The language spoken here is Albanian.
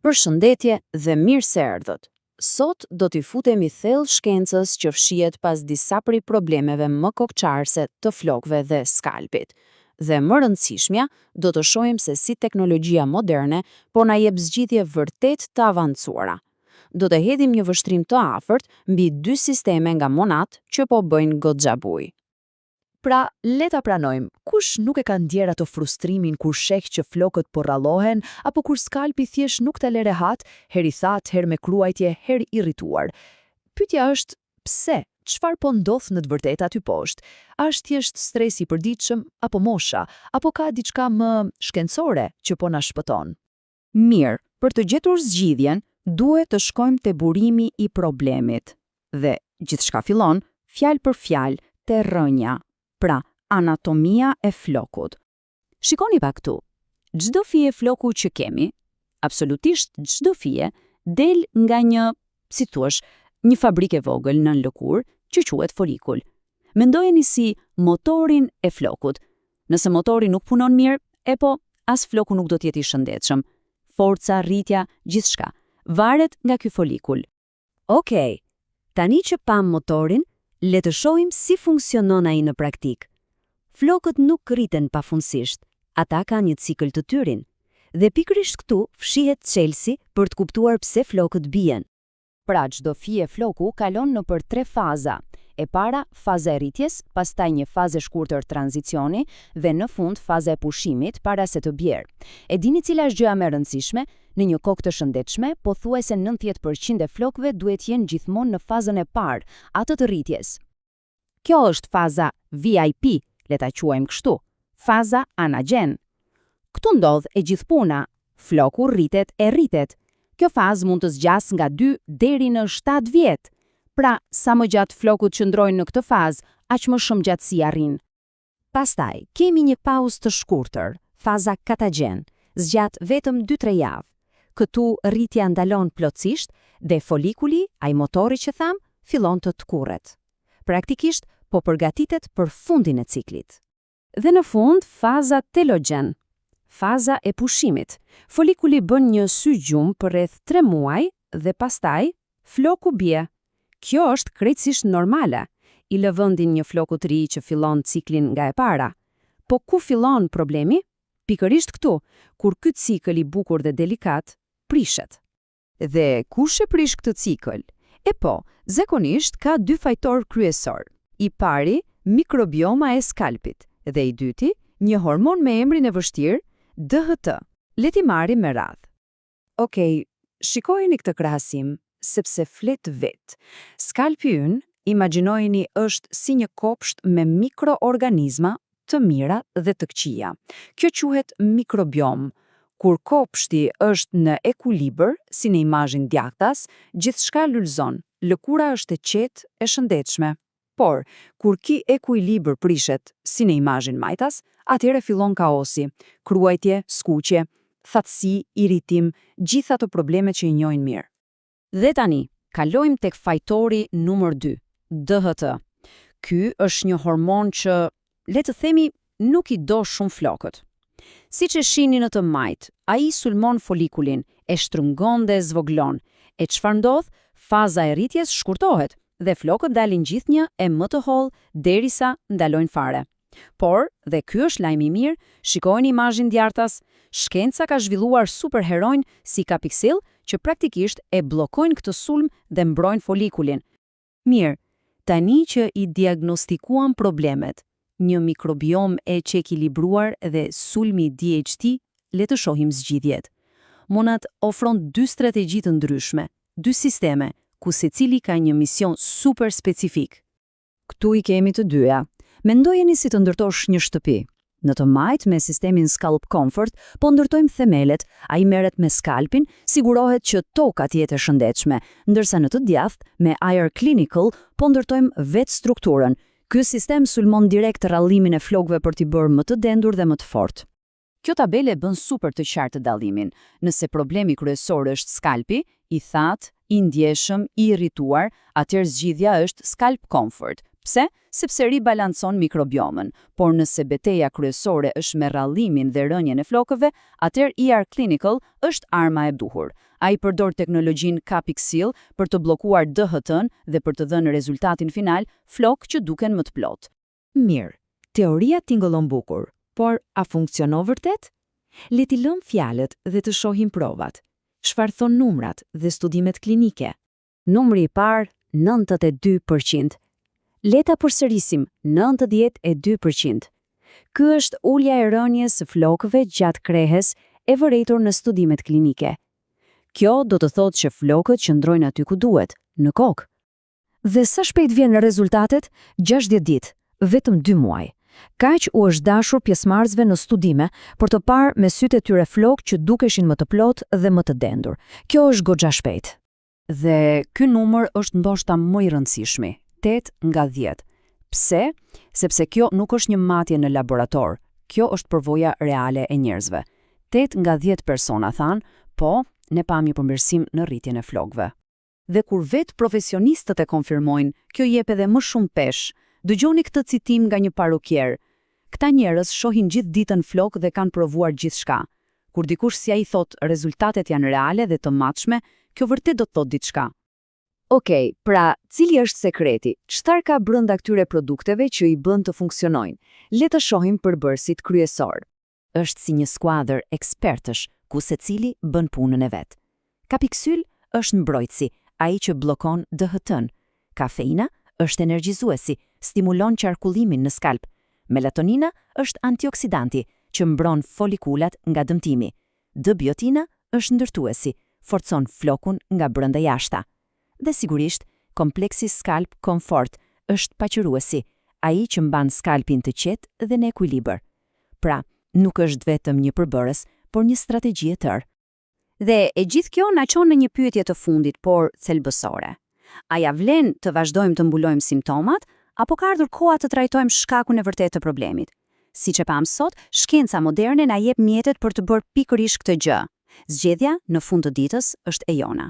Përshëndetje dhe mirë se erdhët. Sot do t'i futemi thellë shkencës që fshihet pas disa prej problemeve më kokçarëse të flokëve dhe skalpit. Dhe më rëndësishmja, do të shohim se si teknologjia moderne po na jep zgjidhje vërtet të avancuara. Do të hedhim një vështrim të afërt mbi dy sisteme nga monat që po bëjnë goxha buj. Pra, le ta pranojmë, kush nuk e ka ndjer ato frustrimin kur sheh që flokët po rrallohen, apo kur skalpi thjesht nuk ta le rehat, her i thatë, her me kruajtje, her irrituar. Pyetja është, pse? Çfarë po ndodh në të vërtetë aty poshtë? A është thjesht stresi i përditshëm, apo mosha, apo ka diçka më shkencore që po na shpëton? Mirë, për të gjetur zgjidhjen, duhet të shkojmë te burimi i problemit. Dhe gjithçka fillon fjalë për fjalë te rrënja. Pra, anatomia e flokut. Shikoni pak këtu. Çdo fije floku që kemi, absolutisht çdo fije, del nga një, si thuash, një fabrikë e vogël nën lëkurë që quhet folikull. Mendojeni si motorin e flokut. Nëse motori nuk punon mirë, as floku nuk do të jetë i shëndetshëm. Forca, rritja, gjithçka varet nga ky folikull. Okej. Tani që pam motorin, le të shohim si funksionon ai në praktik. Flokët nuk rriten pafundësisht, ata kanë një cikël të tyrin. Dhe pikërisht këtu fshihet çelësi për të kuptuar pse flokët bien. Pra, çdo fije floku kalon nëpër 3 faza. E para, faza e rritjes, pastaj një fazë e shkurtër tranzicioni dhe në fund faza e pushimit para se të bjerë. E dini cila është gjëja më e rëndësishme? Në një kokë të shëndetshme, pothuajse 90% e flokëve duhet jenë gjithmonë në fazën e parë, atë të rritjes. Kjo është faza VIP, le ta quajmë kështu, faza anagen. Këtu ndodh e gjithë puna. Floku rritet e rritet. Kjo fazë mund të zgjasë nga 2 deri në 7 vjet. Pra, sa më gjatë flokut qëndrojnë në këtë fazë, aq më shumë gjatësi arrin. Pastaj, kemi një pauzë të shkurtër, faza katagen, zgjat vetëm 2-3 javë. Këtu rritja ndalon plotësisht dhe folikuli, ai motori që tham, fillon të tkurret. Praktikisht, po përgatitet për fundin e ciklit. Dhe në fund, faza telogen, faza e pushimit. Folikuli bën një sy gjumë për rreth 3 muaj dhe pastaj floku bie. Kjo është krejtësisht normale. I lë vendin një floku të ri që fillon ciklin nga e para. Po ku fillon problemi? Pikërisht këtu, kur ky cikël i bukur dhe delikat prishet. Dhe kush e prish këtë cikël? Zakonisht ka 2 fajtor kryesor. I pari, mikrobioma e skalpit, dhe i dyti, një hormon me emrin e vështirë, DHT. Le t'i marrim me radhë. Okej, shikojeni këtë krahasim, sepse flet vet. Skalpi ynë, imagjinojeni, është si një kopsht me mikroorganizma të mira dhe të këqija. Kjo quhet mikrobiom. Kur kopshti është në ekuilibër, si në imazhin djathtas, gjithçka lulëzon, lëkura është e qetë e shëndetshme. Por, kur ky ekuilibër prishet, si në imazhin majtas, atëherë fillon kaosi, kruajtje, skuqje, thatësi, irritim, gjithë ato problemet që i njohin mirë. Dhe tani, kalojmë tek fajtori numër 2, DHT. Ky është një hormon që, le të themi, nuk i do shumë flokët. Siç e shihni në të majt, ai sulmon folikulin, e shtrëngon dhe zvoglon. E çfarë ndodh? Faza e rritjes shkurtohet dhe flokët dalin gjithnjë e më të hollë derisa ndalojnë fare. Por, dhe ky është lajmi i mirë, shikojeni imazhin djathtas, shkenca ka zhvilluar superheronj si kapiksil që praktikisht e bllokojnë këtë sulm dhe mbrojnë folikulin. Mirë, tani që i diagnostikuam problemet, një mikrobiom e çekilibruar dhe sulmi DHT, le të shohim zgjidhjet. Monat ofron 2 strategji të ndryshme, 2 sisteme, ku secili ka një mision super specifik. Këtu i kemi të dyja. Mendojeni si të ndërtosh një shtëpi. Në të majt me sistemin Scalp Comfort, po ndërtojmë themelet, ai merret me skalpin, sigurohet që toka të jetë e shëndetshme, ndërsa në të djathtë me Air Clinical po ndërtojmë vetë strukturën. Ky sistem sulmon direkt rrallimin e flokëve për t'i bërë më të dendur dhe më të fortë. Kjo tabele bën super të qartë dallimin. Nëse problemi kryesor është skalpi, i thatë, i ndjeshëm, i irrituar, atëherë zgjidhja është Scalp Comfort. Pse? Sepse ribalancon mikrobiomën, por nëse betejë kryesore është me rrallimin dhe rënjen e flokëve, atëherë ER Clinical është arma e duhur. Ai përdor teknologjinë Capixil për të bllokuar DHT-n dhe për të dhënë rezultatin final, flokë që duken më të plotë. Mirë, teoria tingëllon bukur, por a funksionon vërtet? Le t'i lëm fjalët dhe të shohim provat. Çfarë thon numrat dhe studimet klinike? Numri i parë, 92%. Le ta përsërisim, 92%. Ky është ulja e rënjes së flokëve gjatë krehes e vërejtur në studimet klinike. Kjo do të thotë që flokët qëndrojnë aty ku duhet, në kokë. Dhe sa shpejt vjen rezultatet? 60 ditë, vetëm 2 muaj. Kaq u është dashur pjesëmarrësve në studime për të parë me sytë e tyre flokë që dukeshin më të plotë dhe më të dendur. Kjo është goxha shpejt. Dhe ky numër është ndoshta më i rëndësishmi, 8 nga 10. Pse? Sepse kjo nuk është një matje në laborator, kjo është përvoja reale e njerëzve. 8 nga 10 persona thanë, po, ne pam një përmirësim në rritjen e flokëve. Dhe kur vetë profesionistët e konfirmojnë, kjo jep edhe më shumë peshë. Dëgjoni këtë citim nga një parukier. Këta njerëz shohin gjithë ditën flokë dhe kanë provuar gjithçka. Kur dikush si ai thot rezultatet janë reale dhe të matshme, kjo vërtet do të thotë diçka. Okej, pra, cili është sekreti? Çfarë ka brenda këtyre produkteve që i bën të funksionojnë? Le të shohim përbërësit kryesor. Është si një skuadër ekspertësh, ku secili bën punën e vet. Capixul është mbrojtësi, ai që bllokon DHT-n. Kafeina është energjizuesi, stimulon qarkullimin në skalp. Melatonina është antioksidanti, që mbron folikulat nga dëmtimi. D-biotina është ndërtuesi, forcon flokun nga brenda jashta. Dhe sigurisht, kompleksi skalp komfort është paqëruesi, ai që mban skalpin të qetë dhe në ekuilibër. Pra, nuk është vetëm një përbërës, por një strategji e tërë. Dhe e gjithë kjo na çon në një pyetje të fundit, por thelbësore. A ja vlen të vazhdojmë të mbulojmë simptomat, apo ka ardhur koha të trajtojmë shkakun e vërtetë të problemit? Siç e pam sot, shkenca moderne na jep mjetet për të bërë pikërisht këtë gjë. Zgjedhja në fund të ditës është e jona.